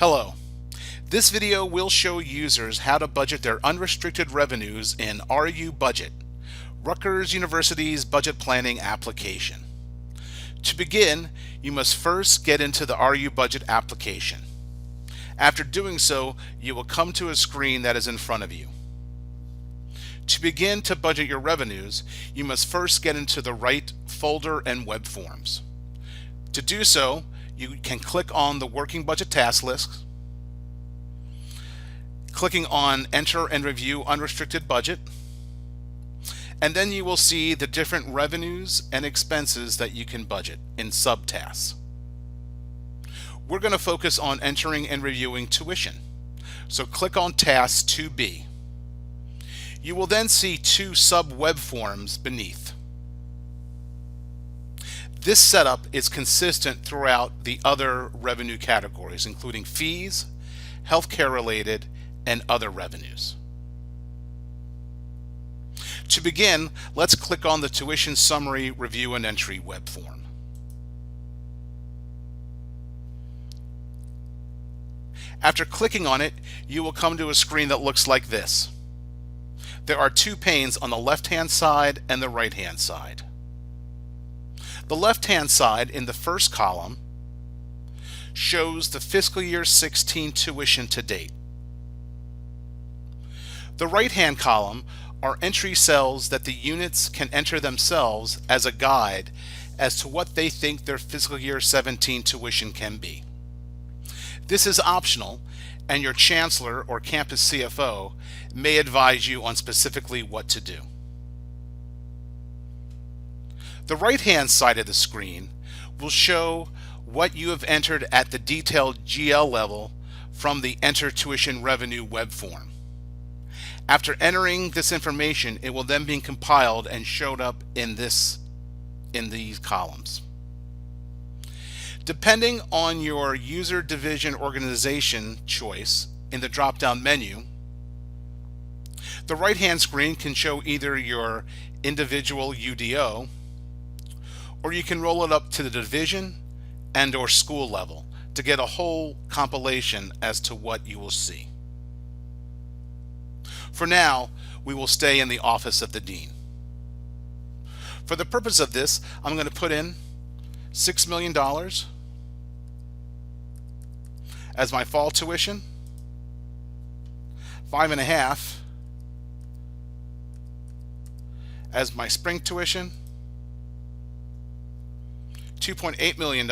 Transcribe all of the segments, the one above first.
Hello. This video will show users how to budget their unrestricted revenues in RUBudget, Rutgers University's budget planning application. To begin, you must first get into the RUBudget application. After doing so, you will come to a screen that is in front of you. To begin to budget your revenues, you must first get into the right folder and web forms. To do so, you can click on the Working Budget Task List, clicking on Enter and Review Unrestricted Budget, and then you will see the different revenues and expenses that you can budget in subtasks. We're going to focus on entering and reviewing tuition, so click on Task 2B. You will then see two sub-web forms beneath. This setup is consistent throughout the other revenue categories, including fees, healthcare related, and other revenues. To begin, let's click on the Tuition Summary Review and Entry web form. After clicking on it, you will come to a screen that looks like this. There are two panes on the left-hand side and the right-hand side. The left-hand side in the first column shows the fiscal year 16 tuition to date. The right-hand column are entry cells that the units can enter themselves as a guide as to what they think their fiscal year 17 tuition can be. This is optional, and your chancellor or campus CFO may advise you on specifically what to do. The right-hand side of the screen will show what you have entered at the detailed GL level from the Enter Tuition Revenue web form. After entering this information, it will then be compiled and showed up in these columns. Depending on your user division organization choice in the drop-down menu, the right-hand screen can show either your individual UDO, or you can roll it up to the division and or school level to get a whole compilation as to what you will see. For now, we will stay in the office of the dean. For the purpose of this, I'm going to put in $6 million as my fall tuition, 5.5 as my spring tuition, $2.8 million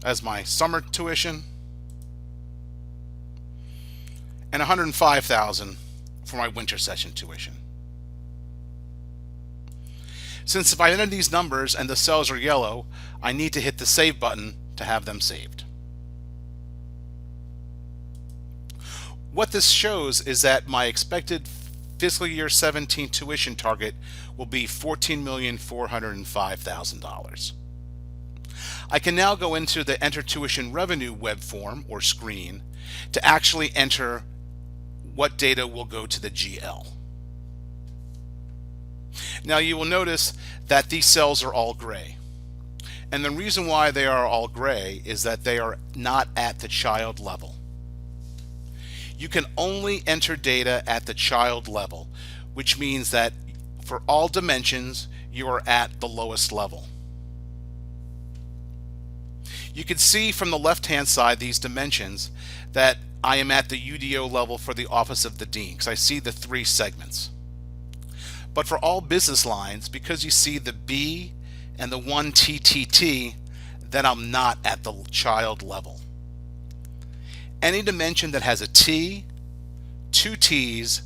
as my summer tuition, and $105,000 for my winter session tuition. Since if I enter these numbers and the cells are yellow, I need to hit the Save button to have them saved. What this shows is that my expected fiscal year 17 tuition target will be $14,405,000. I can now go into the Enter Tuition Revenue web form or screen to actually enter what data will go to the GL. Now you will notice that these cells are all gray. And the reason why they are all gray is that they are not at the child level. You can only enter data at the child level, which means that for all dimensions, you are at the lowest level. You can see from the left-hand side these dimensions that I am at the UDO level for the Office of the Dean, because I see the three segments. But for all business lines, because you see the B and the 1 TTT, then I'm not at the child level. Any dimension that has a T, 2 T's,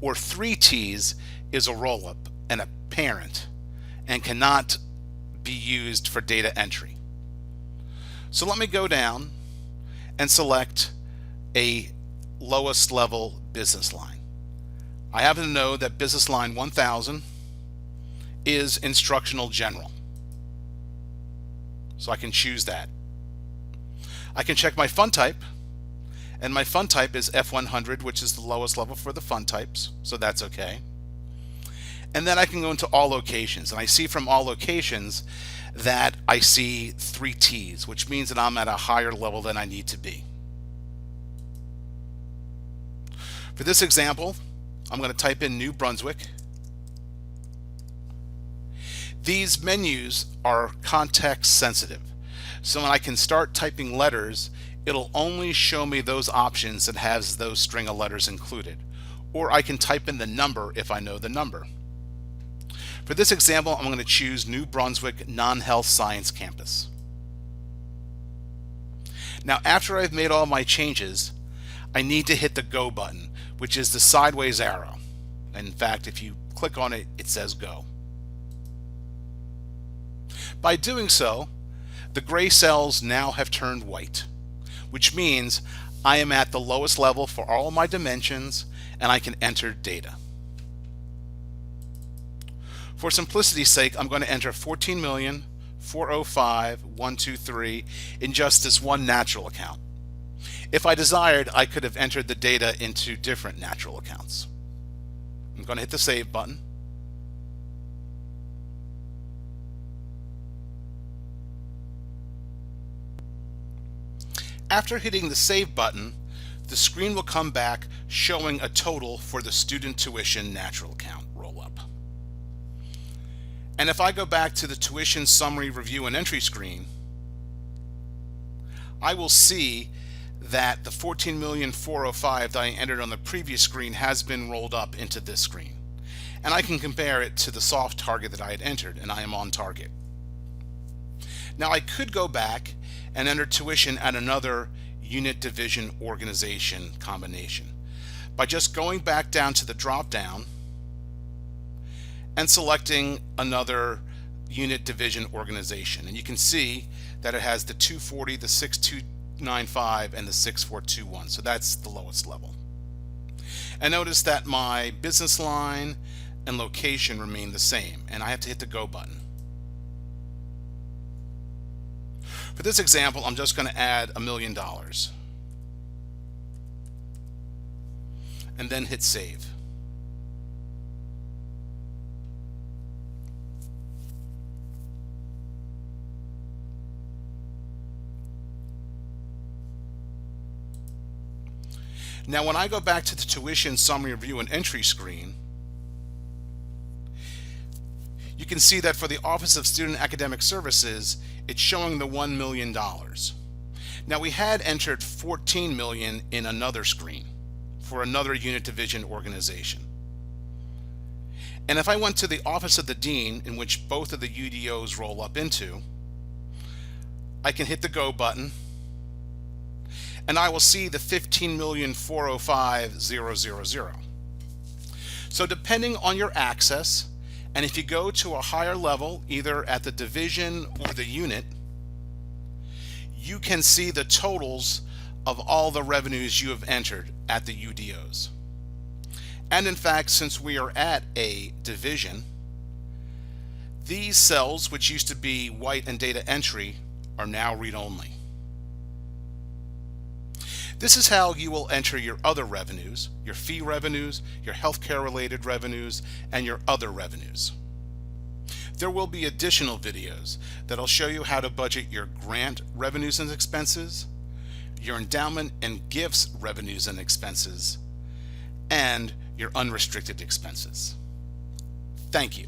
or 3 T's is a roll-up and a parent and cannot be used for data entry. So let me go down and select a lowest level business line. I happen to know that business line 1000 is instructional general. So I can choose that. I can check my fund type, and my fund type is F100, which is the lowest level for the fund types, so that's okay. And then I can go into all locations, and I see from all locations that I see 3 T's, which means that I'm at a higher level than I need to be. For this example, I'm going to type in New Brunswick. These menus are context sensitive, so when I can start typing letters, it'll only show me those options that has those string of letters included, or I can type in the number if I know the number. For this example, I'm going to choose New Brunswick Non-Health Science Campus. Now, after I've made all my changes, I need to hit the Go button, which is the sideways arrow. In fact, if you click on it, it says Go. By doing so, the gray cells now have turned white, which means I am at the lowest level for all of my dimensions and I can enter data. For simplicity's sake, I'm going to enter 14,405,123 in just this one natural account. If I desired, I could have entered the data into different natural accounts. I'm going to hit the Save button. After hitting the Save button, the screen will come back showing a total for the student tuition natural account roll-up. And if I go back to the tuition summary review and entry screen, I will see that the 14,405,000 that I entered on the previous screen has been rolled up into this screen. And I can compare it to the soft target that I had entered, and I am on target. Now I could go back and enter tuition at another unit division organization combination by just going back down to the drop down and selecting another unit division organization. And you can see that it has the 240, the 6295, and the 6421. So that's the lowest level. And notice that my business line and location remain the same, and I have to hit the Go button. For this example, I'm just going to add $1 million and then hit Save. Now when I go back to the tuition summary review and entry screen, you can see that for the Office of Student Academic Services, it's showing the $1 million. Now we had entered $14 million in another screen for another unit division organization. And if I went to the Office of the Dean, in which both of the UDOs roll up into, I can hit the Go button, and I will see the 15,405,000. So depending on your access, and if you go to a higher level, either at the division or the unit, you can see the totals of all the revenues you have entered at the UDOs. And in fact, since we are at a division, these cells, which used to be white and data entry, are now read-only. This is how you will enter your other revenues, your fee revenues, your healthcare related revenues, and your other revenues. There will be additional videos that'll show you how to budget your grant revenues and expenses, your endowment and gifts revenues and expenses, and your unrestricted expenses. Thank you.